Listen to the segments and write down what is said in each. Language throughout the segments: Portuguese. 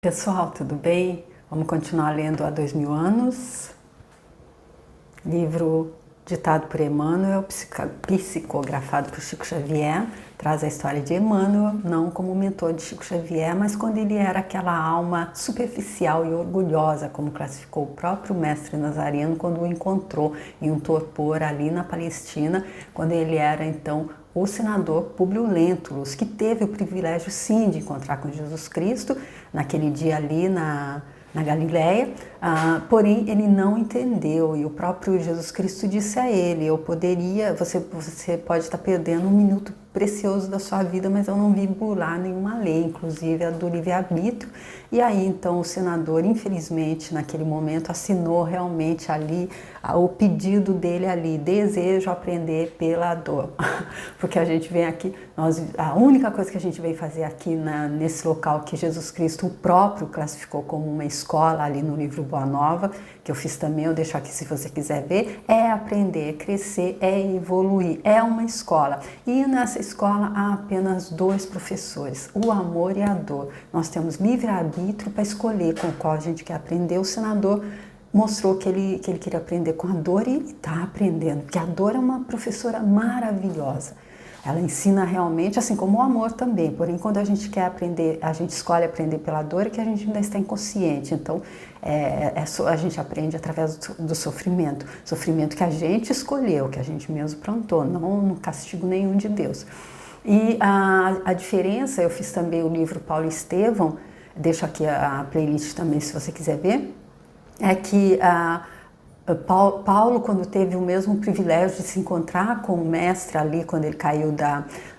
Pessoal, tudo bem? Vamos continuar lendo Há 2000 anos, livro ditado por Emmanuel, psicografado por Chico Xavier, traz a história de Emmanuel, não como mentor de Chico Xavier, mas quando ele era aquela alma superficial e orgulhosa, como classificou o próprio mestre Nazareno quando o encontrou em um torpor ali na Palestina, quando ele era então o senador Públio Lentulus, que teve o privilégio sim de encontrar com Jesus Cristo naquele dia ali na Galileia, porém ele não entendeu, e o próprio Jesus Cristo disse a ele: você pode estar perdendo um minuto precioso da sua vida, mas eu não vi burlar nenhuma lei, inclusive a do livre-arbítrio. E aí então o senador, infelizmente, naquele momento assinou realmente ali o pedido dele ali: desejo aprender pela dor. Porque a gente vem aqui, a única coisa que a gente veio fazer aqui nesse local que Jesus Cristo o próprio classificou como uma escola ali no livro Boa Nova, que eu fiz também, eu deixo aqui se você quiser ver, é aprender, crescer, é evoluir, é uma escola. E nessa escola há apenas dois professores, o amor e a dor. Nós temos livre-arbítrio para escolher com qual a gente quer aprender. O senador mostrou que ele queria aprender com a dor e está aprendendo, porque a dor é uma professora maravilhosa. Ela ensina realmente, assim como o amor também, porém quando a gente quer aprender, a gente escolhe aprender pela dor, é que a gente ainda está inconsciente. Então a gente aprende através do sofrimento que a gente escolheu, que a gente mesmo plantou, não no castigo nenhum de Deus. E a diferença, eu fiz também o livro Paulo Estevão, deixo aqui a playlist também se você quiser ver, é que Paulo, quando teve o mesmo privilégio de se encontrar com o mestre ali, quando ele caiu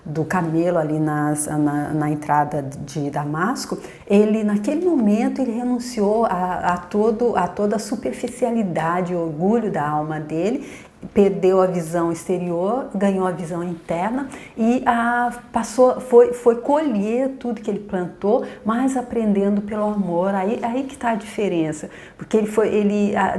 do camelo ali na entrada de Damasco, ele naquele momento ele renunciou a toda a superficialidade, o orgulho da alma dele, perdeu a visão exterior, ganhou a visão interna e foi colher tudo que ele plantou, mas aprendendo pelo amor. Aí que está a diferença, porque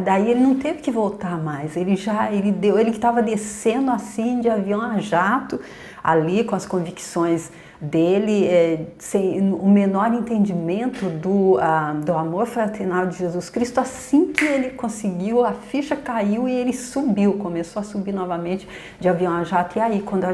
daí ele não teve que voltar mais, ele que estava descendo assim de avião a jato, ali com as convicções dele, sem o menor entendimento do amor fraternal de Jesus Cristo. Assim que ele conseguiu, a ficha caiu e ele começou a subir novamente de avião a jato. E aí, quando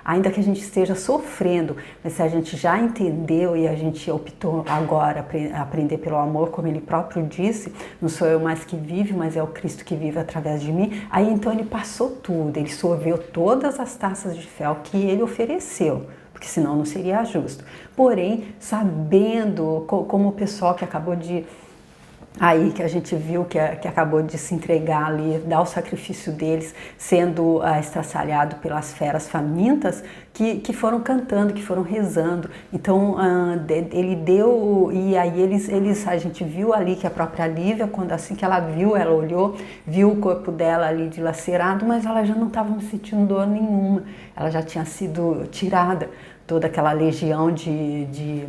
ainda que a gente esteja sofrendo, mas se a gente já entendeu e a gente optou agora aprender pelo amor, como ele próprio disse, não sou eu mais que vive, mas é o Cristo que vive através de mim, aí então ele passou tudo, ele sorveu todas as taças de fel que ele ofereceu, porque senão não seria justo. Porém, sabendo como o pessoal que acabou de... Aí que a gente viu que acabou de se entregar ali, dar o sacrifício deles, sendo estraçalhado pelas feras famintas, que foram cantando, que foram rezando. Então ele deu, e aí a gente viu ali que a própria Lívia, assim que ela olhou, viu o corpo dela ali dilacerado, mas ela já não estava sentindo dor nenhuma, ela já tinha sido tirada. Toda aquela legião de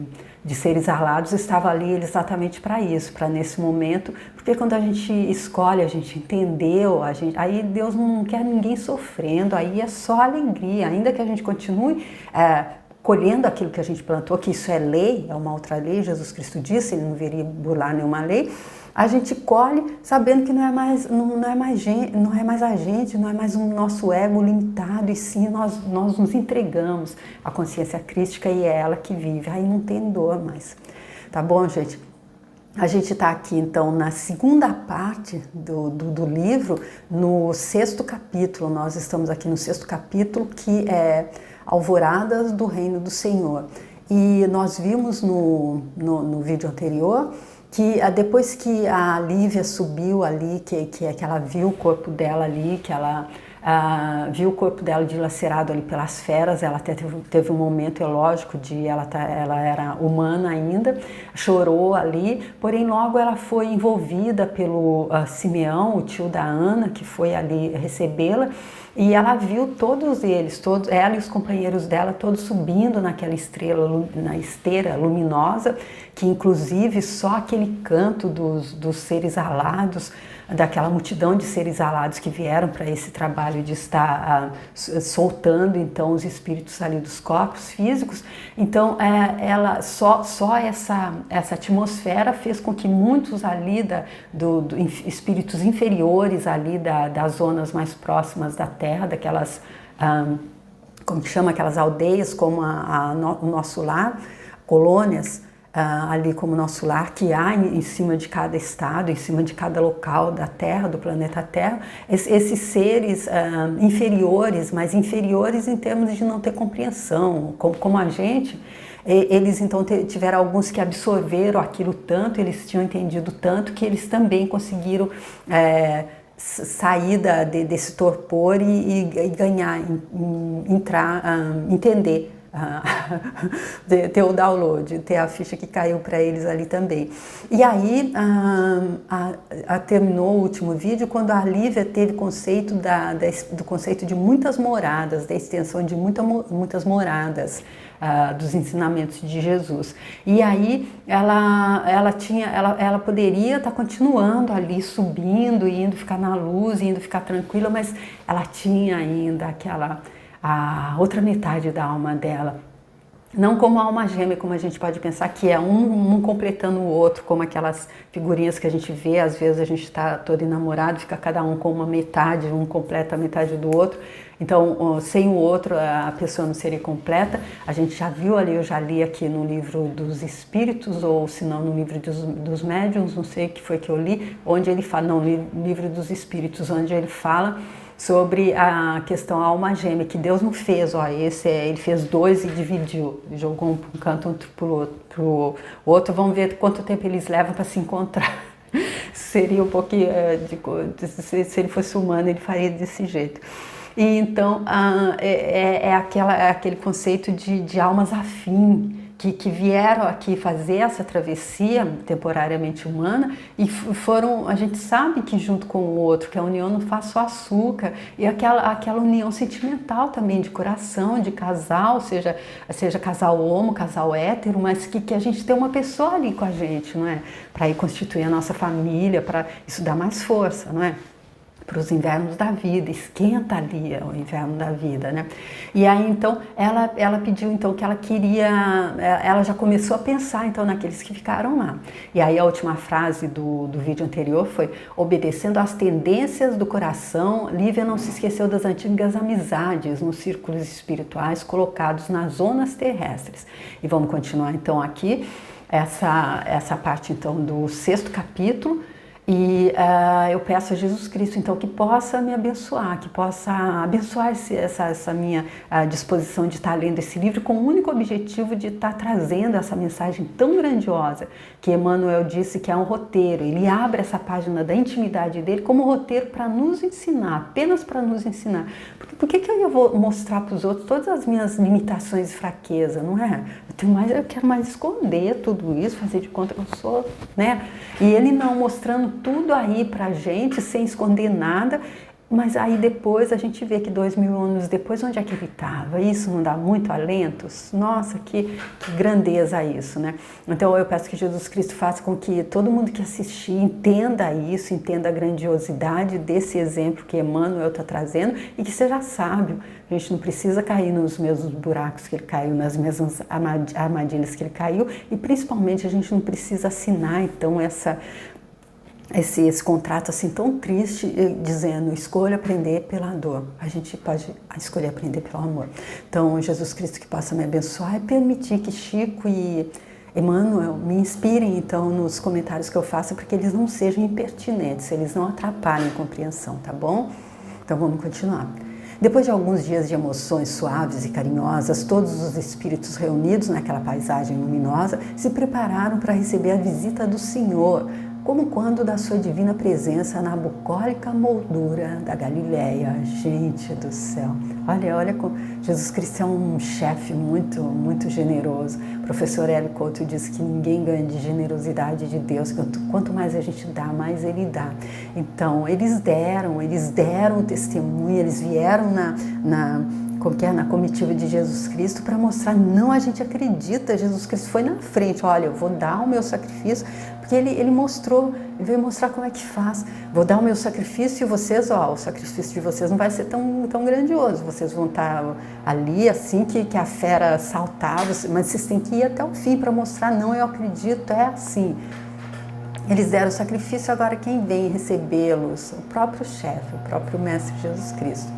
seres alados estava ali exatamente para isso, para nesse momento, porque quando a gente escolhe, a gente entendeu, aí Deus não quer ninguém sofrendo, aí é só alegria, ainda que a gente continue colhendo aquilo que a gente plantou, que isso é lei, é uma outra lei, Jesus Cristo disse, ele não viria burlar nenhuma lei. A gente colhe sabendo que não é mais a gente, não é mais o nosso ego limitado, e sim nós nos entregamos à consciência crística e é ela que vive. Aí não tem dor mais. Tá bom, gente? A gente está aqui então na segunda parte do livro, no 6º capítulo. Nós estamos aqui no 6º capítulo, que é Alvoradas do Reino do Senhor. E nós vimos no vídeo anterior que depois que a Lívia subiu ali, que ela viu o corpo dela ali, que ela viu o corpo dela dilacerado ali pelas feras, ela até teve um momento, é lógico, ela era humana ainda, chorou ali, porém logo ela foi envolvida pelo Simeão, o tio da Ana, que foi ali recebê-la, e ela viu todos eles, ela e os companheiros dela, todos subindo naquela na esteira luminosa, que inclusive só aquele canto dos seres alados daquela multidão de seres alados que vieram para esse trabalho de estar soltando então os espíritos ali dos corpos físicos. Então ela só essa atmosfera fez com que muitos ali espíritos inferiores ali das zonas mais próximas da Terra, daquelas como que chama, aquelas aldeias como o nosso lar, colônias, ali como nosso lar, que há em cima de cada estado, em cima de cada local da Terra, do planeta Terra, esses seres inferiores, mas inferiores em termos de não ter compreensão, como a gente, eles então tiveram alguns que absorveram aquilo tanto, eles tinham entendido tanto, que eles também conseguiram sair desse torpor e ganhar, entrar, entender, ter o download, ter a ficha que caiu para eles ali também. E aí terminou o último vídeo quando a Lívia teve conceito do conceito de muitas moradas, da extensão de muitas moradas dos ensinamentos de Jesus. E aí ela poderia estar continuando ali, subindo, indo ficar na luz, indo ficar tranquila, mas ela tinha ainda a outra metade da alma dela. Não como a alma gêmea, como a gente pode pensar, que é um completando o outro, como aquelas figurinhas que a gente vê, às vezes a gente está todo enamorado, fica cada um com uma metade, um completa a metade do outro. Então, sem o outro, a pessoa não seria completa. A gente já viu ali, eu já li aqui no livro dos Espíritos, ou se não no livro dos Médiuns, não sei o que foi que eu li, onde ele fala, não, no livro dos Espíritos, onde ele fala sobre a questão alma gêmea, que Deus não fez, ele fez dois e dividiu, jogou um canto outro pro outro, vamos ver quanto tempo eles levam para se encontrar. Seria um pouquinho, se ele fosse humano, ele faria desse jeito. E então aquele conceito de almas afins, que vieram aqui fazer essa travessia temporariamente humana e foram, a gente sabe que junto com o outro, que a união não faz só açúcar, e aquela união sentimental também, de coração, de casal, seja casal homo, casal hétero, mas que a gente tem uma pessoa ali com a gente, não é? Para ir constituir a nossa família, para isso dar mais força, não é? Para os invernos da vida, esquenta ali o inverno da vida, né? E aí então ela pediu então que ela queria, ela já começou a pensar então naqueles que ficaram lá. E aí a última frase do vídeo anterior foi: obedecendo às tendências do coração, Lívia não se esqueceu das antigas amizades nos círculos espirituais colocados nas zonas terrestres. E vamos continuar então aqui essa parte então do 6º capítulo. E eu peço a Jesus Cristo, então, que possa me abençoar, que possa abençoar essa minha disposição de estar lendo esse livro com o único objetivo de estar trazendo essa mensagem tão grandiosa que Emmanuel disse que é um roteiro. Ele abre essa página da intimidade dele como roteiro para nos ensinar, apenas para nos ensinar. Por que eu vou mostrar para os outros todas as minhas limitações e fraquezas, não é? Eu quero mais esconder tudo isso, fazer de conta que eu sou, né? E ele não mostrando tudo aí pra gente, sem esconder nada, mas aí depois a gente vê que 2000 anos depois, onde é que ele estava? Isso não dá muito alento? Nossa, que grandeza isso, né? Então eu peço que Jesus Cristo faça com que todo mundo que assistir entenda isso, entenda a grandiosidade desse exemplo que Emmanuel está trazendo e que seja sábio. A gente não precisa cair nos mesmos buracos que ele caiu, nas mesmas armadilhas que ele caiu, e principalmente a gente não precisa assinar então esse contrato assim tão triste, dizendo: escolha aprender pela dor. A gente pode escolher aprender pelo amor. Então Jesus Cristo que possa me abençoar e permitir que Chico e Emmanuel me inspirem então nos comentários que eu faço, para que eles não sejam impertinentes, eles não atrapalhem a compreensão, tá bom? Então vamos continuar. Depois de alguns dias de emoções suaves e carinhosas, todos os espíritos reunidos naquela paisagem luminosa se prepararam para receber a visita do Senhor, como quando da sua divina presença na bucólica moldura da Galileia. Gente do céu, olha como Jesus Cristo é um chefe muito, muito generoso. O professor Hélio Couto diz que ninguém ganha de generosidade de Deus, quanto mais a gente dá, mais Ele dá. Então eles deram o testemunho, eles vieram como que é, na comitiva de Jesus Cristo, para mostrar, não, a gente acredita, Jesus Cristo foi na frente, olha, eu vou dar o meu sacrifício, porque ele mostrou, ele veio mostrar como é que faz, vou dar o meu sacrifício e vocês, ó, o sacrifício de vocês não vai ser tão grandioso, vocês vão estar ali assim que a fera saltar, mas vocês têm que ir até o fim para mostrar, não, eu acredito, é assim. Eles deram o sacrifício, agora quem vem recebê-los? O próprio chefe, o próprio Mestre Jesus Cristo.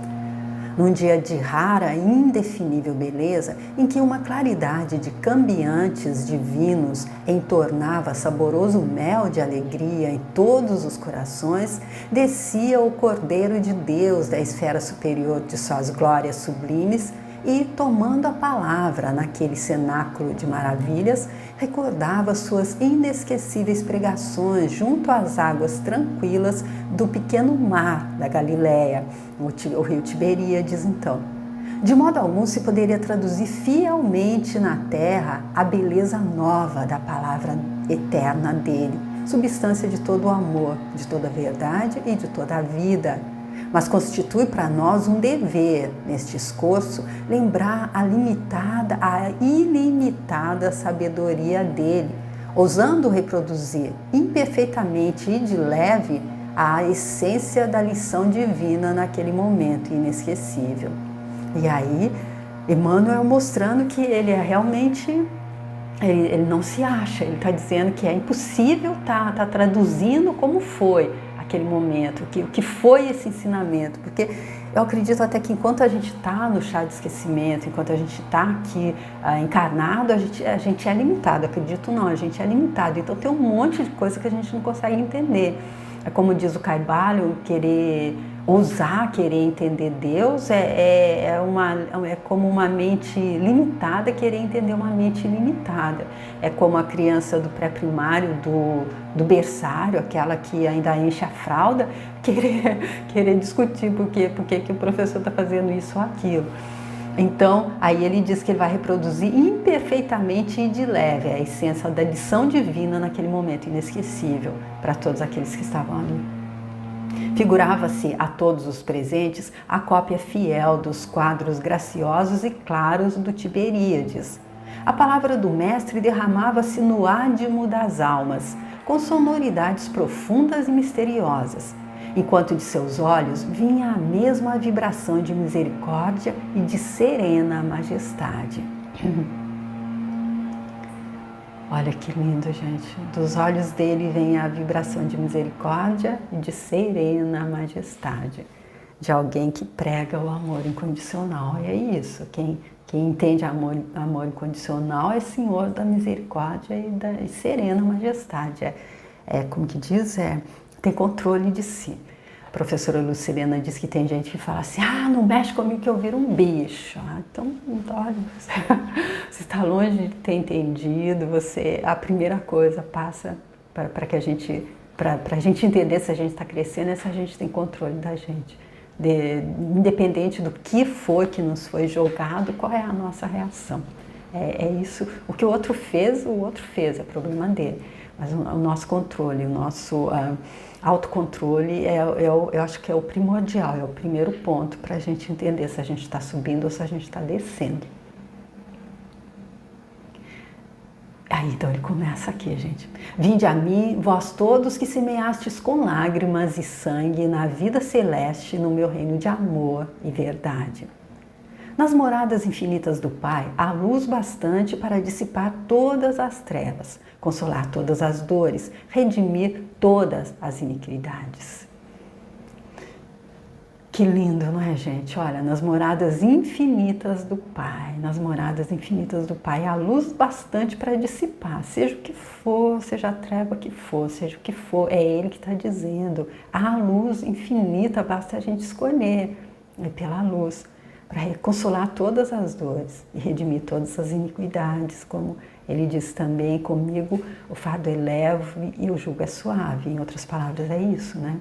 Num dia de rara e indefinível beleza, em que uma claridade de cambiantes divinos entornava saboroso mel de alegria em todos os corações, descia o Cordeiro de Deus da esfera superior de suas glórias sublimes e, tomando a palavra naquele cenáculo de maravilhas, recordava suas inesquecíveis pregações junto às águas tranquilas do pequeno mar da Galileia, o rio Tiberíades, então. De modo algum se poderia traduzir fielmente na terra a beleza nova da palavra eterna dele, substância de todo o amor, de toda a verdade e de toda a vida. Mas constitui para nós um dever, neste esforço, lembrar a ilimitada sabedoria dele, ousando reproduzir imperfeitamente e de leve a essência da lição divina naquele momento inesquecível. E aí, Emmanuel mostrando que ele é realmente, ele não se acha, ele está dizendo que é impossível tá traduzindo como foi aquele momento, o que foi esse ensinamento, porque eu acredito até que enquanto a gente está no chá de esquecimento, enquanto a gente está aqui encarnado, a gente é limitado, acredito não, a gente é limitado, então tem um monte de coisa que a gente não consegue entender. É como diz o Carvalho, ousar querer entender Deus é como uma mente limitada querer entender uma mente ilimitada. É como a criança do pré-primário, do berçário, aquela que ainda enche a fralda, querer discutir por que o professor está fazendo isso ou aquilo. Então, aí ele diz que ele vai reproduzir imperfeitamente e de leve a essência da lição divina naquele momento inesquecível para todos aqueles que estavam ali. Figurava-se a todos os presentes a cópia fiel dos quadros graciosos e claros do Tiberíades. A palavra do mestre derramava-se no ádimo das almas, com sonoridades profundas e misteriosas, enquanto de seus olhos vinha a mesma vibração de misericórdia e de serena majestade. Olha que lindo, gente. Dos olhos dele vem a vibração de misericórdia e de serena majestade, de alguém que prega o amor incondicional. E é isso, quem entende amor incondicional é senhor da misericórdia e da serena majestade. Como que diz? Tem controle de si. A professora Lucilena diz que tem gente que fala assim, não mexe comigo que eu viro um bicho. Então, olha, você está longe de ter entendido, a primeira coisa passa para a gente entender se a gente está crescendo, é se a gente tem controle da gente. Independente do que foi que nos foi jogado, qual é a nossa reação. É isso, o que o outro fez, é problema dele. Mas o nosso controle, o nosso autocontrole, eu acho que é o primordial, é o primeiro ponto para a gente entender se a gente está subindo ou se a gente está descendo. Aí então ele começa aqui, gente. Vinde a mim, vós todos que semeastes com lágrimas e sangue na vida celeste, no meu reino de amor e verdade. Nas moradas infinitas do Pai, há luz bastante para dissipar todas as trevas, consolar todas as dores, redimir todas as iniquidades. Que lindo, não é, gente? Olha, nas moradas infinitas do Pai, há luz bastante para dissipar, seja o que for, seja a treva que for, seja o que for, é Ele que está dizendo. Há luz infinita, basta a gente escolher pela luz, para consolar todas as dores e redimir todas as iniquidades, como ele diz também, comigo o fardo é leve e o jugo é suave. Em outras palavras, é isso, né?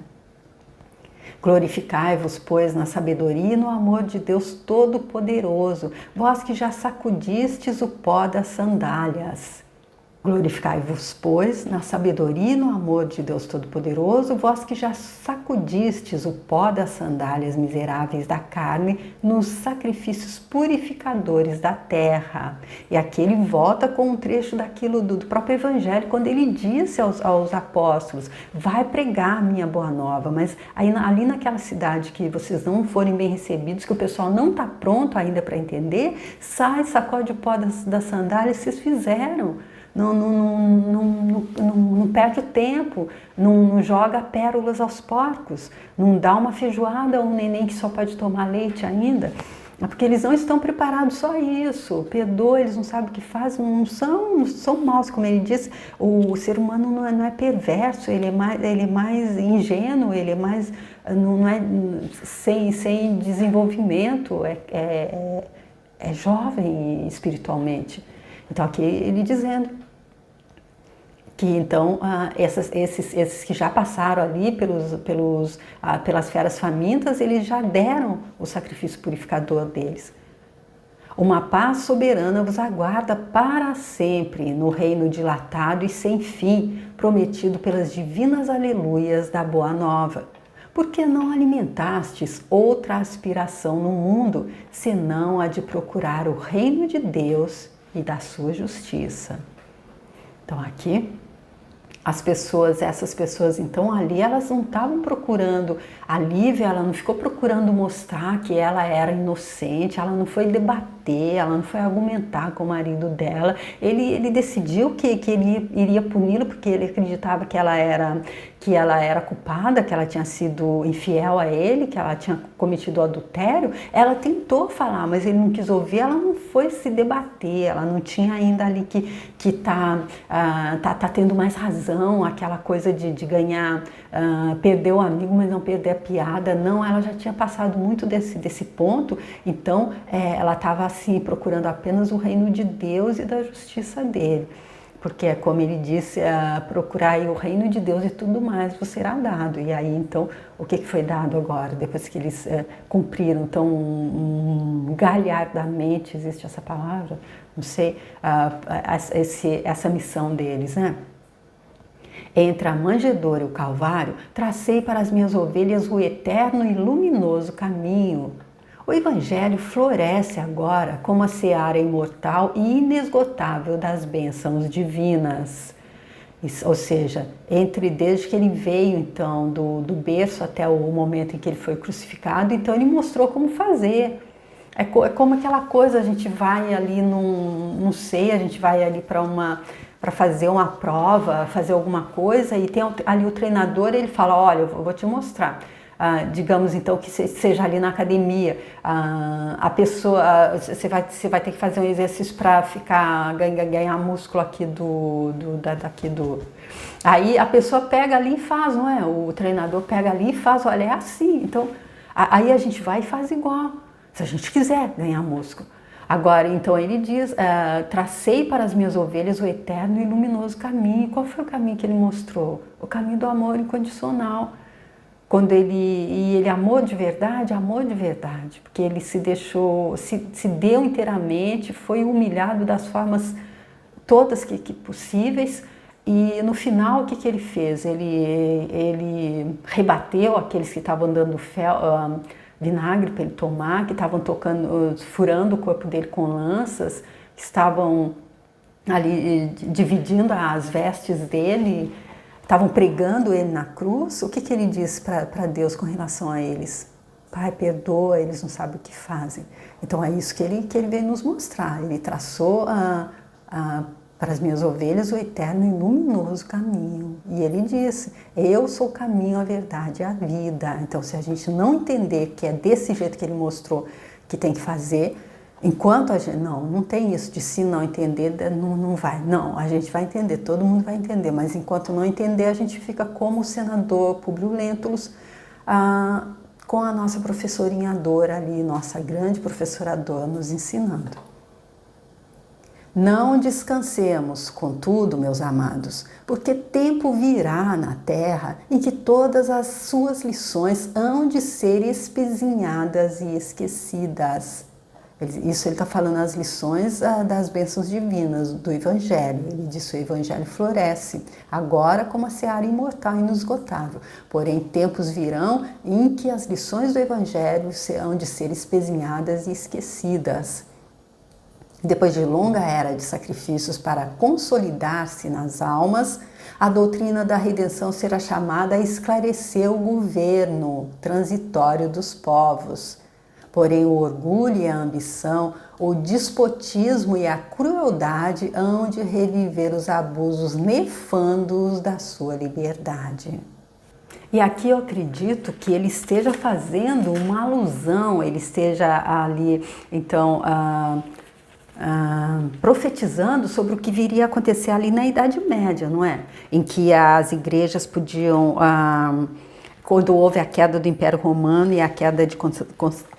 Glorificai-vos, pois, na sabedoria e no amor de Deus Todo-Poderoso, vós que já sacudistes o pó das sandálias. Glorificai-vos, pois, na sabedoria e no amor de Deus Todo-Poderoso, vós que já sacudistes o pó das sandálias miseráveis da carne nos sacrifícios purificadores da terra. E aqui ele volta com um trecho daquilo do próprio Evangelho, quando ele disse aos apóstolos, vai pregar a minha boa nova, mas aí, ali naquela cidade que vocês não forem bem recebidos, que o pessoal não está pronto ainda para entender, sai, sacode o pó das sandálias, vocês fizeram. Não perde o tempo, não joga pérolas aos porcos, não dá uma feijoada a um neném que só pode tomar leite ainda, porque eles não estão preparados só isso, perdoa, eles não sabem o que fazem, não são maus, como ele disse, o ser humano não é perverso, ele é mais ingênuo, ele é mais, não é sem desenvolvimento, é jovem espiritualmente. Então aqui ele dizendo que então esses que já passaram ali pelas feras famintas, eles já deram o sacrifício purificador deles. Uma paz soberana vos aguarda para sempre no reino dilatado e sem fim, prometido pelas divinas aleluias da Boa Nova. Porque não alimentastes outra aspiração no mundo, senão a de procurar o reino de Deus e da sua justiça. Então aqui, essas pessoas então ali, elas não estavam procurando, a Lívia, ela não ficou procurando mostrar que ela era inocente, ela não foi debater, ela não foi argumentar com o marido dela, ele decidiu que ele iria puni-la porque ele acreditava que ela era culpada, que ela tinha sido infiel a ele, que ela tinha cometido adultério. Ela tentou falar, mas ele não quis ouvir, ela não foi se debater, ela não tinha ainda ali que tá tendo mais razão, aquela coisa de ganhar, perder o amigo, mas não perder a piada. Não, ela já tinha passado muito desse ponto, então ela estava assim, procurando apenas o reino de Deus e da justiça dele. Porque é como ele disse, procurai o reino de Deus e tudo mais vos será dado. E aí então, o que foi dado agora? Depois que eles cumpriram tão galhardamente, existe essa palavra? Não sei, essa missão deles, né? Entre a manjedoura e o Calvário, tracei para as minhas ovelhas o eterno e luminoso caminho. O Evangelho floresce agora como a seara imortal e inesgotável das bênçãos divinas. Ou seja, desde que ele veio então do berço até o momento em que ele foi crucificado, então ele mostrou como fazer. É como aquela coisa, a gente vai ali não sei, a gente vai ali para fazer uma prova, fazer alguma coisa, e tem ali o treinador, ele fala, olha, eu vou te mostrar. Digamos então que seja ali na academia, a pessoa, você vai ter que fazer um exercício para ganhar músculo aqui aí a pessoa pega ali e faz, não é? O treinador pega ali e faz, olha, é assim. Então aí a gente vai e faz igual, se a gente quiser ganhar músculo. Agora, então ele diz, tracei para as minhas ovelhas o eterno e luminoso caminho. Qual foi o caminho que ele mostrou? O caminho do amor incondicional. Quando ele amou de verdade, porque ele se deixou, se deu inteiramente, foi humilhado das formas todas que possíveis, e no final o que ele fez? Ele rebateu aqueles que estavam dando vinagre para ele tomar, que estavam furando o corpo dele com lanças, que estavam ali dividindo as vestes dele, estavam pregando ele na cruz. O que ele disse para Deus com relação a eles? Pai, perdoa, eles não sabem o que fazem. Então é isso que ele veio nos mostrar. Ele traçou para as minhas ovelhas o eterno e luminoso caminho. E ele disse, eu sou o caminho, a verdade e a vida. Então se a gente não entender que é desse jeito que ele mostrou que tem que fazer, enquanto a gente, não tem isso de se não entender, não vai. Não, a gente vai entender, todo mundo vai entender, mas enquanto não entender, a gente fica como o senador Públio Lentulus, com a nossa professorinha Dora ali, nossa grande professora Dora, nos ensinando. Não descansemos, contudo, meus amados, porque tempo virá na terra em que todas as suas lições hão de ser espezinhadas e esquecidas. Isso ele está falando as lições das bênçãos divinas do Evangelho. Ele disse: o Evangelho floresce, agora como a seara imortal e inesgotável. Porém, tempos virão em que as lições do Evangelho hão de ser espezinhadas e esquecidas. Depois de longa era de sacrifícios para consolidar-se nas almas, a doutrina da redenção será chamada a esclarecer o governo transitório dos povos. Porém, o orgulho e a ambição, o despotismo e a crueldade hão de reviver os abusos nefandos da sua liberdade. E aqui eu acredito que ele esteja fazendo uma alusão, ele esteja ali, então, profetizando sobre o que viria a acontecer ali na Idade Média, não é? Em que as igrejas podiam... quando houve a queda do Império Romano e a queda de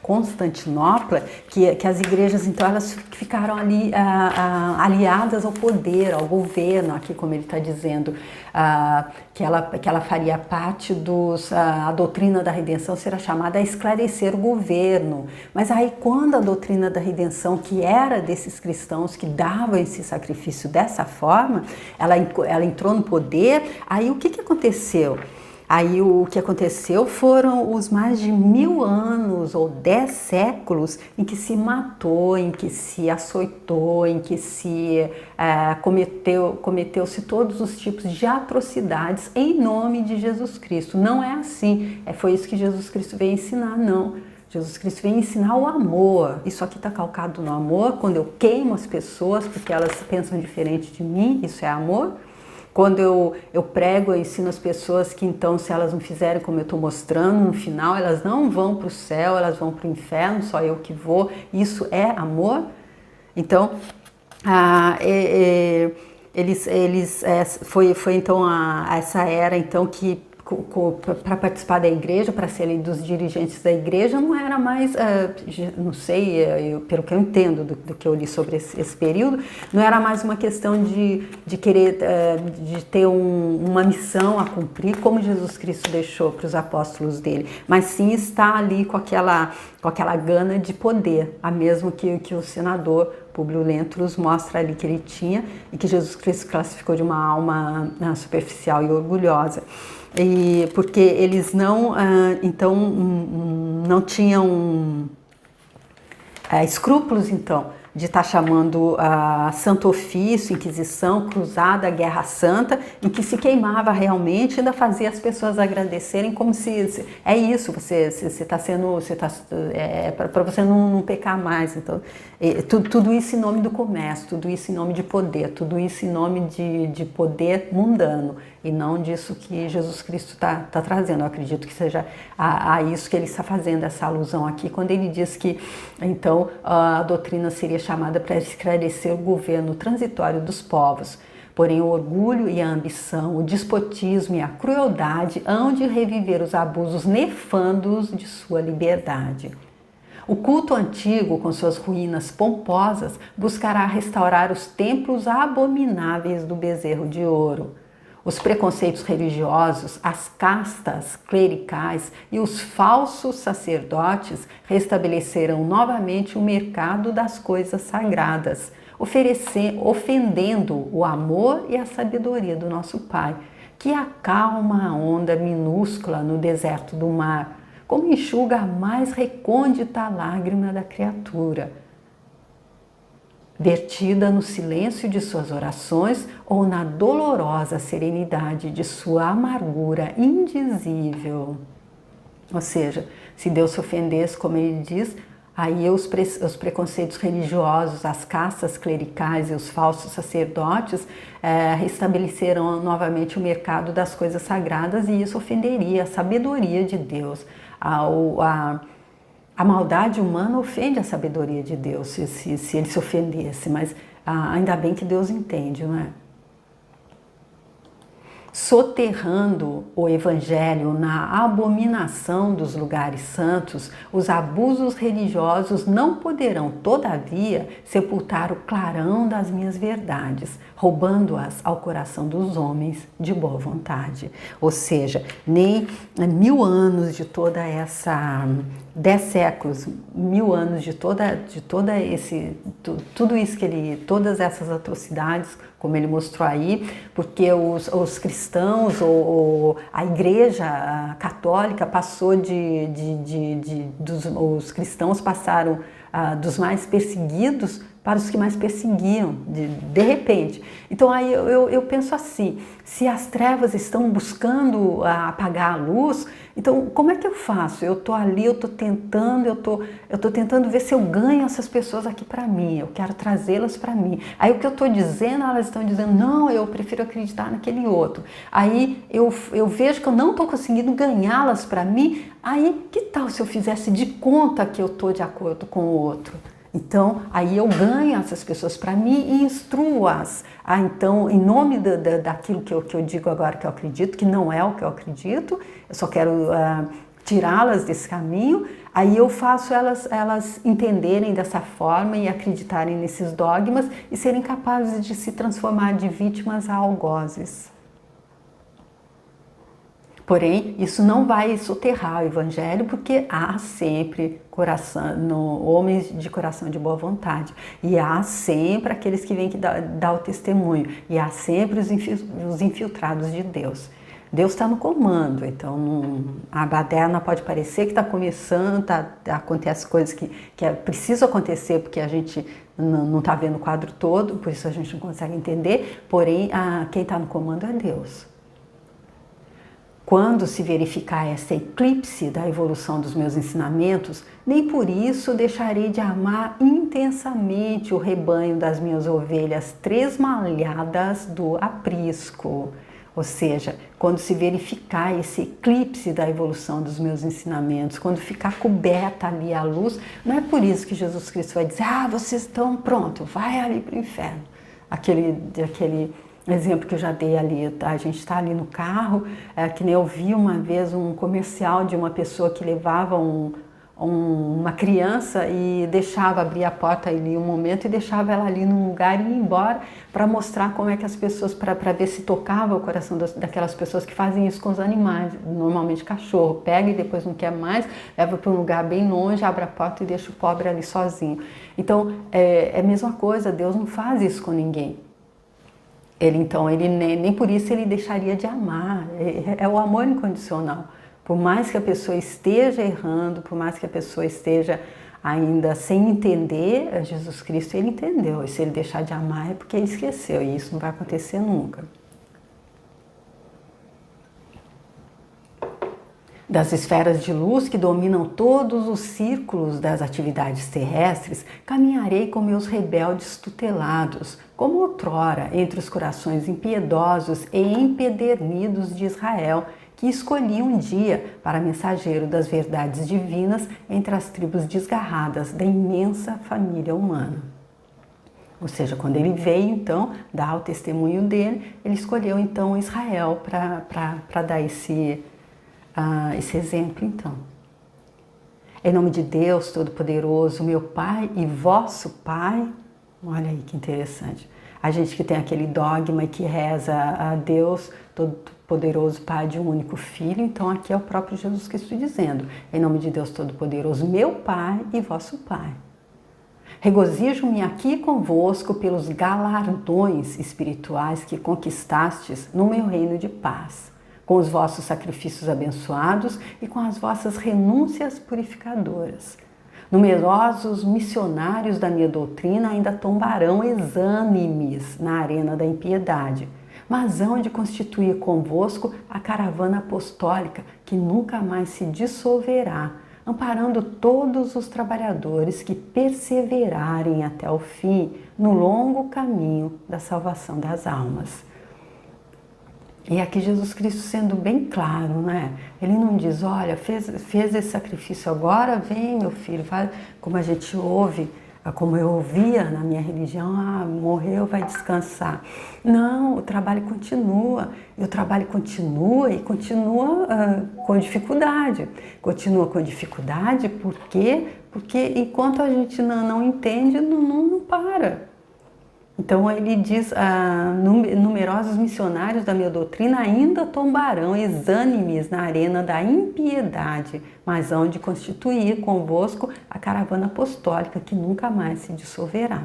Constantinopla, que as igrejas, então, elas ficaram ali aliadas ao poder, ao governo, aqui como ele está dizendo, que ela faria parte a doutrina da redenção será chamada a esclarecer o governo. Mas aí quando a doutrina da redenção, que era desses cristãos que davam esse sacrifício dessa forma, ela entrou no poder, aí o que aconteceu? Aí o que aconteceu foram os mais de 1000 anos ou 10 séculos em que se matou, em que se açoitou, em que se cometeu-se todos os tipos de atrocidades em nome de Jesus Cristo. Não é assim, foi isso que Jesus Cristo veio ensinar, não. Jesus Cristo veio ensinar o amor. Isso aqui está calcado no amor. Quando eu queimo as pessoas porque elas pensam diferente de mim, isso é amor. Quando eu prego, eu ensino as pessoas que então, se elas não fizerem como eu estou mostrando, no final elas não vão para o céu, elas vão para o inferno, só eu que vou. Isso é amor? Então, foi então essa era então que para participar da igreja, para serem dos dirigentes da igreja, não era mais, não sei, pelo que eu entendo do que eu li sobre esse período, não era mais uma questão de querer, de ter uma missão a cumprir, como Jesus Cristo deixou para os apóstolos dele, mas sim estar ali com aquela gana de poder, a mesmo que o senador Públio Lentulus mostra ali que ele tinha e que Jesus Cristo classificou de uma alma superficial e orgulhosa. E porque eles não tinham escrúpulos então de estar chamando Santo Ofício, Inquisição, Cruzada, Guerra Santa, em que se queimava realmente e ainda fazia as pessoas agradecerem como se é isso, você está sendo, para você não pecar mais. Então, tudo isso em nome do comércio, tudo isso em nome de poder, tudo isso em nome de poder mundano e não disso que Jesus Cristo está trazendo. Eu acredito que seja a isso que ele está fazendo, essa alusão aqui, quando ele diz que então a doutrina seria chamada para esclarecer o governo transitório dos povos. Porém, o orgulho e a ambição, o despotismo e a crueldade hão de reviver os abusos nefandos de sua liberdade. O culto antigo, com suas ruínas pomposas, buscará restaurar os templos abomináveis do bezerro de ouro. Os preconceitos religiosos, as castas clericais e os falsos sacerdotes restabelecerão novamente o mercado das coisas sagradas, ofendendo o amor e a sabedoria do nosso Pai, que acalma a onda minúscula no deserto do mar, como enxuga a mais recôndita lágrima da criatura, vertida no silêncio de suas orações ou na dolorosa serenidade de sua amargura indizível. Ou seja, se Deus se ofendesse, como ele diz, aí os preconceitos religiosos, as castas clericais e os falsos sacerdotes restabelecerão novamente o mercado das coisas sagradas e isso ofenderia a sabedoria de Deus. A maldade humana ofende a sabedoria de Deus, se ele se ofendesse, mas ainda bem que Deus entende, não é? soterrando o Evangelho na abominação dos lugares santos, os abusos religiosos não poderão, todavia, sepultar o clarão das minhas verdades, roubando-as ao coração dos homens de boa vontade. Ou seja, nem 1000 anos de toda essa... 10 séculos, 1000 anos de tudo isso que ele, todas essas atrocidades, como ele mostrou aí, porque os cristãos, ou a igreja católica passou os cristãos passaram dos mais perseguidos para os que mais perseguiam, de repente. Então aí eu penso assim, se as trevas estão buscando apagar a luz, então como é que eu faço? Eu estou ali, eu estou tentando ver se eu ganho essas pessoas aqui para mim, eu quero trazê-las para mim. Aí o que eu estou dizendo, elas estão dizendo, não, eu prefiro acreditar naquele outro. Aí eu vejo que eu não estou conseguindo ganhá-las para mim, aí que tal se eu fizesse de conta que eu estou de acordo com o outro? Então, aí eu ganho essas pessoas para mim e instruo-as. Então, em nome daquilo que eu digo agora que eu acredito, que não é o que eu acredito, eu só quero tirá-las desse caminho, aí eu faço elas entenderem dessa forma e acreditarem nesses dogmas e serem capazes de se transformar de vítimas a algozes. Porém, isso não vai soterrar o Evangelho, porque há sempre homens de coração de boa vontade. E há sempre aqueles que vêm que dar o testemunho. E há sempre os infiltrados de Deus. Deus está no comando, então a baderna pode parecer que está começando, acontece coisas que é preciso acontecer, porque a gente não está vendo o quadro todo, por isso a gente não consegue entender, porém quem está no comando é Deus. Quando se verificar essa eclipse da evolução dos meus ensinamentos, nem por isso deixarei de amar intensamente o rebanho das minhas ovelhas tresmalhadas do aprisco. Ou seja, quando se verificar esse eclipse da evolução dos meus ensinamentos, quando ficar coberta ali a luz, não é por isso que Jesus Cristo vai dizer, vocês estão prontos, vai ali para o inferno. Aquele exemplo que eu já dei ali, a gente está ali no carro, que nem eu vi uma vez um comercial de uma pessoa que levava uma criança e deixava abrir a porta ali um momento e deixava ela ali num lugar e ir embora para mostrar como é que as pessoas, para ver se tocava o coração daquelas pessoas que fazem isso com os animais, normalmente cachorro, pega e depois não quer mais, leva para um lugar bem longe, abre a porta e deixa o pobre ali sozinho. Então é a mesma coisa, Deus não faz isso com ninguém. Ele nem por isso ele deixaria de amar, é o amor incondicional. Por mais que a pessoa esteja errando, por mais que a pessoa esteja ainda sem entender, Jesus Cristo ele entendeu. E se ele deixar de amar é porque ele esqueceu, e isso não vai acontecer nunca. Das esferas de luz que dominam todos os círculos das atividades terrestres, caminharei com meus rebeldes tutelados, como outrora entre os corações impiedosos e empedernidos de Israel, que escolhi um dia para mensageiro das verdades divinas entre as tribos desgarradas da imensa família humana. Ou seja, quando ele veio, então, dar o testemunho dele, ele escolheu, então, Israel para dar esse exemplo, então. Em nome de Deus Todo-Poderoso, meu Pai e vosso Pai, olha aí que interessante. A gente que tem aquele dogma e que reza a Deus Todo-Poderoso, Pai de um único Filho, então aqui é o próprio Jesus Cristo dizendo, em nome de Deus Todo-Poderoso, meu Pai e vosso Pai. Regozijo-me aqui convosco pelos galardões espirituais que conquistastes no meu reino de paz, com os vossos sacrifícios abençoados e com as vossas renúncias purificadoras. Numerosos missionários da minha doutrina ainda tombarão exânimes na arena da impiedade, mas hão de constituir convosco a caravana apostólica que nunca mais se dissolverá, amparando todos os trabalhadores que perseverarem até o fim no longo caminho da salvação das almas. E aqui Jesus Cristo sendo bem claro, né? Ele não diz, olha, fez esse sacrifício agora, vem meu filho, vai, como a gente ouve como eu ouvia na minha religião, morreu, vai descansar. Não, o trabalho continua. E o trabalho continua e continua com dificuldade. Continua com dificuldade por quê? Porque enquanto a gente não entende, não para. Então ele diz, numerosos missionários da minha doutrina ainda tombarão exânimes na arena da impiedade, mas hão de constituir convosco a caravana apostólica que nunca mais se dissolverá.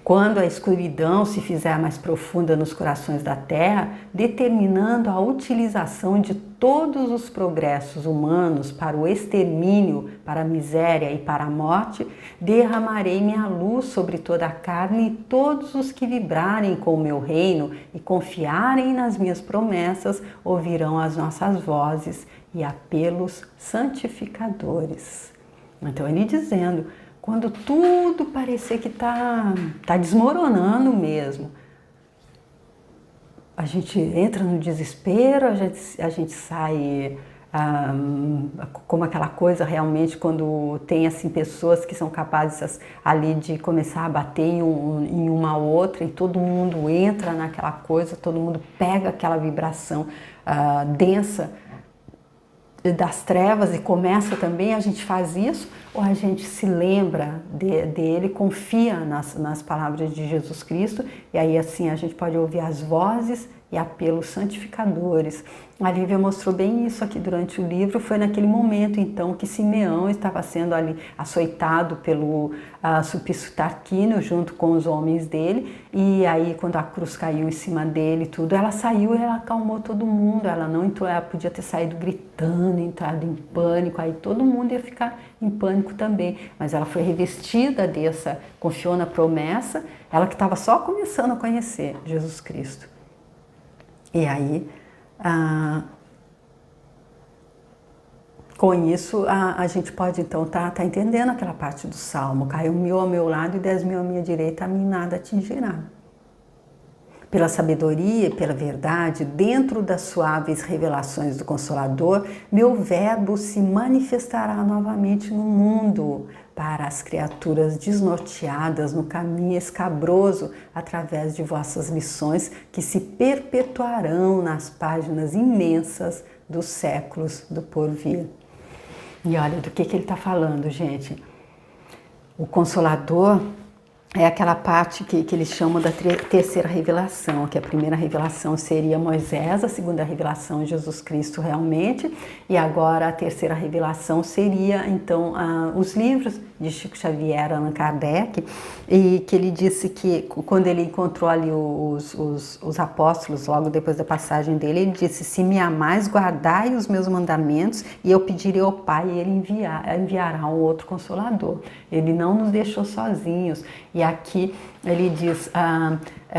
Quando a escuridão se fizer mais profunda nos corações da terra, determinando a utilização de todos os progressos humanos para o extermínio, para a miséria e para a morte, derramarei minha luz sobre toda a carne e todos os que vibrarem com o meu reino e confiarem nas minhas promessas ouvirão as nossas vozes e apelos santificadores. Então ele dizendo, quando tudo parecer que tá desmoronando mesmo, a gente entra no desespero, a gente sai como aquela coisa realmente quando tem assim pessoas que são capazes ali de começar a bater em uma outra e todo mundo entra naquela coisa, todo mundo pega aquela vibração densa das trevas e começa também, a gente faz isso, ou a gente se lembra dele, confia nas palavras de Jesus Cristo, e aí assim a gente pode ouvir as vozes e apelos santificadores. A Lívia mostrou bem isso aqui durante o livro, foi naquele momento então que Simeão estava sendo ali açoitado pelo Sulpício Tarquínio junto com os homens dele, e aí quando a cruz caiu em cima dele tudo, ela saiu e ela acalmou todo mundo, ela não entrou, ela podia ter saído gritando, entrado em pânico, aí todo mundo ia ficar em pânico também, mas ela foi revestida dessa, confiou na promessa, ela que estava só começando a conhecer Jesus Cristo. E aí, com isso, a gente pode então tá entendendo aquela parte do Salmo, caiu 1000 ao meu lado e 10.000 à minha direita, a mim nada atingirá. Pela sabedoria e pela verdade, dentro das suaves revelações do Consolador, meu verbo se manifestará novamente no mundo, para as criaturas desnorteadas no caminho escabroso, através de vossas lições que se perpetuarão nas páginas imensas dos séculos do porvir. E olha do que ele está falando, gente. O Consolador é aquela parte que eles chamam da terceira revelação, que a primeira revelação seria Moisés, a segunda revelação Jesus Cristo realmente, e agora a terceira revelação seria então os livros de Chico Xavier, Allan Kardec, e que ele disse que quando ele encontrou ali os apóstolos, logo depois da passagem dele, ele disse, se me amais, guardai os meus mandamentos e eu pedirei ao Pai e ele enviará um outro Consolador. Ele não nos deixou sozinhos. E aqui ele diz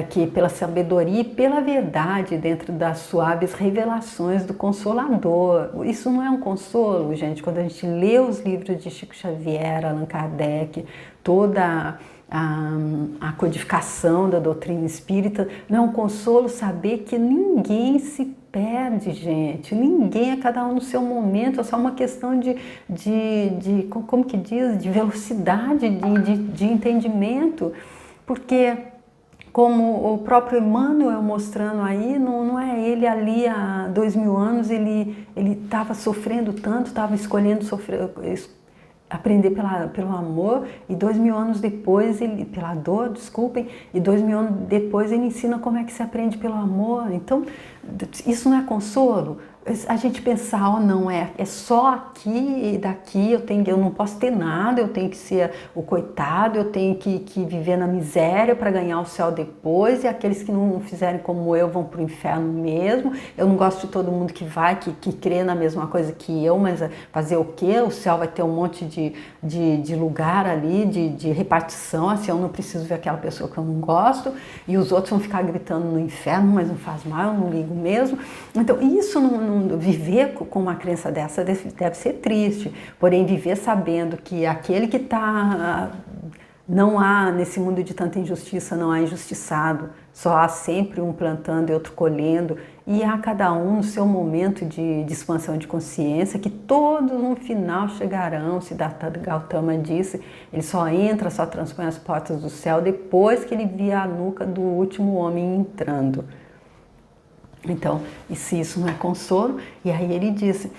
que pela sabedoria e pela verdade dentro das suaves revelações do Consolador. Isso não é um consolo, gente? Quando a gente lê os livros de Chico Xavier, Allan Kardec, toda a codificação da doutrina espírita, não é um consolo saber que ninguém se perde, gente, ninguém, é cada um no seu momento, é só uma questão de como que diz, de velocidade, de entendimento, porque como o próprio Emmanuel mostrando aí, não é ele ali há 2000 anos, ele estava sofrendo tanto, estava escolhendo aprender pelo amor, e 2000 anos depois, pela dor, desculpem, e 2000 anos depois ele ensina como é que se aprende pelo amor. Então, isso não é consolo? A gente pensar, não, é só aqui e daqui, eu não posso ter nada, eu tenho que ser o coitado, eu tenho que viver na miséria para ganhar o céu depois, e aqueles que não fizerem como eu vão para o inferno mesmo. Eu não gosto de todo mundo que crê na mesma coisa que eu, mas fazer o quê? O céu vai ter um monte de lugar ali, de repartição, assim, eu não preciso ver aquela pessoa que eu não gosto, e os outros vão ficar gritando no inferno, mas não faz mal, eu não ligo mesmo. Então, isso viver com uma crença dessa deve ser triste, porém viver sabendo que aquele que não há nesse mundo de tanta injustiça, não há injustiçado, só há sempre um plantando e outro colhendo, e a cada um no seu momento de expansão de consciência, que todos no final chegarão. Siddhartha Gautama disse, ele só entra, só transpõe as portas do céu depois que ele via a nuca do último homem entrando. Então, e se isso não é consolo? E aí ele disse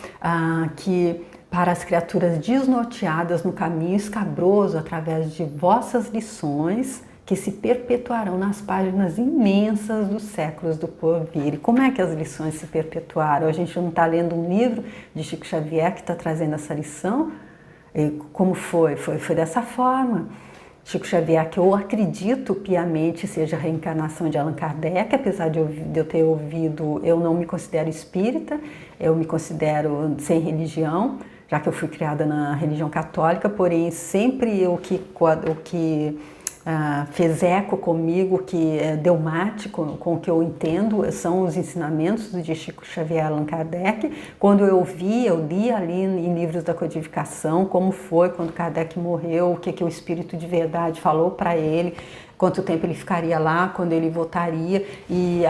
que para as criaturas desnorteadas no caminho escabroso, através de vossas lições, que se perpetuarão nas páginas imensas dos séculos do porvir. E como é que as lições se perpetuaram? A gente não está lendo um livro de Chico Xavier que está trazendo essa lição? E como foi? Foi dessa forma. Chico Xavier, que eu acredito piamente seja a reencarnação de Allan Kardec, apesar de eu ter ouvido, eu não me considero espírita, eu me considero sem religião, já que eu fui criada na religião católica, porém sempre o que fez eco comigo, que deu mate com o que eu entendo, são os ensinamentos de Chico Xavier e Allan Kardec. Quando eu li ali em livros da codificação como foi quando Kardec morreu, o que o Espírito de Verdade falou para ele, quanto tempo ele ficaria lá, quando ele voltaria, e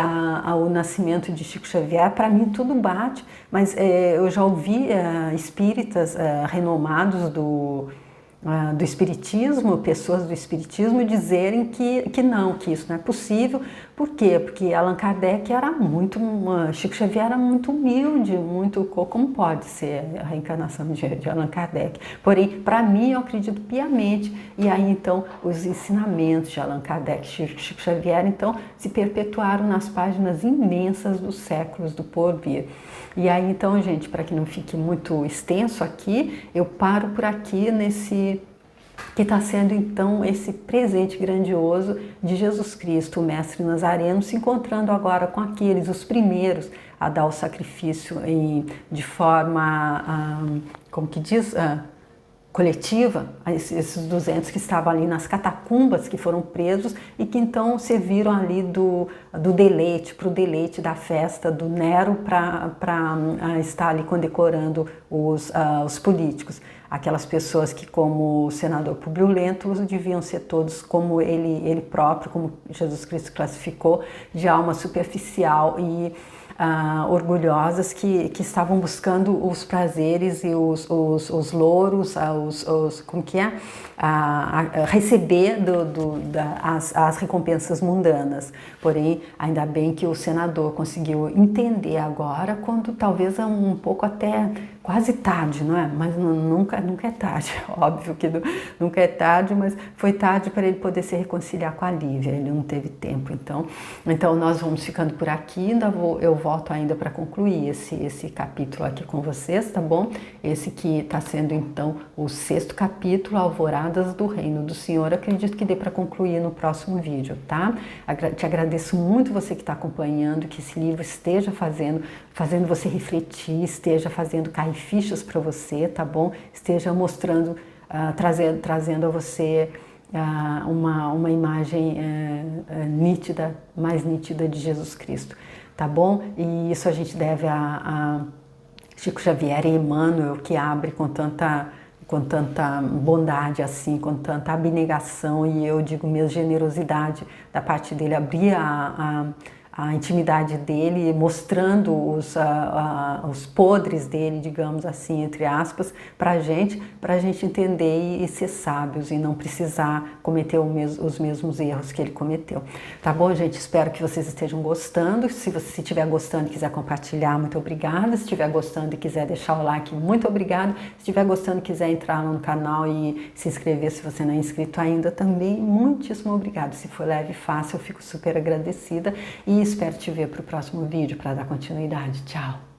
o nascimento de Chico Xavier, para mim tudo bate, mas eu já ouvi espíritas renomados do espiritismo, pessoas do espiritismo dizerem que não, que isso não é possível. Por quê? Porque Allan Kardec era Chico Xavier era muito humilde, como pode ser a reencarnação de Allan Kardec? Porém, para mim, eu acredito piamente, e aí então os ensinamentos de Allan Kardec e Chico Xavier então se perpetuaram nas páginas imensas dos séculos do porvir. E aí então, gente, para que não fique muito extenso aqui, eu paro por aqui nesse que está sendo então esse presente grandioso de Jesus Cristo, o Mestre Nazareno, se encontrando agora com aqueles, os primeiros a dar o sacrifício de forma, como que diz, coletiva, esses 200 que estavam ali nas catacumbas, que foram presos e que então serviram ali do deleite, para o deleite da festa do Nero, para estar ali condecorando os políticos. Aquelas pessoas que, como o senador Publio Lentulus, deviam ser todos como ele próprio, como Jesus Cristo classificou, de alma superficial e orgulhosas, que estavam buscando os prazeres e os louros, como que é? Receber as recompensas mundanas. Porém, ainda bem que o senador conseguiu entender agora, quando talvez é um pouco até quase tarde, não é? Mas nunca é tarde, óbvio que nunca é tarde, mas foi tarde para ele poder se reconciliar com a Lívia, ele não teve tempo. Então nós vamos ficando por aqui, eu volto ainda para concluir esse capítulo aqui com vocês, tá bom? Esse que está sendo então o 6º capítulo, Alvoradas do Reino do Senhor. Acredito que dê para concluir no próximo vídeo, tá? Te agradeço muito você que está acompanhando, que esse livro esteja fazendo você refletir, esteja fazendo cair fichas para você, tá bom? Esteja mostrando, trazendo a você uma imagem nítida, mais nítida de Jesus Cristo, tá bom? E isso a gente deve a Chico Xavier e Emmanuel, que abre com tanta bondade assim, com tanta abnegação, e eu digo mesmo generosidade da parte dele, abrir a intimidade dele, mostrando os podres dele, digamos assim, entre aspas, para a gente entender e ser sábios e não precisar cometer os mesmos erros que ele cometeu. Tá bom, gente? Espero que vocês estejam gostando. Se você estiver gostando e quiser compartilhar, muito obrigada. Se estiver gostando e quiser deixar o like, muito obrigada. Se estiver gostando e quiser entrar no canal e se inscrever, se você não é inscrito ainda, também muitíssimo obrigada. Se for leve e fácil, eu fico super agradecida e espero te ver para o próximo vídeo para dar continuidade. Tchau!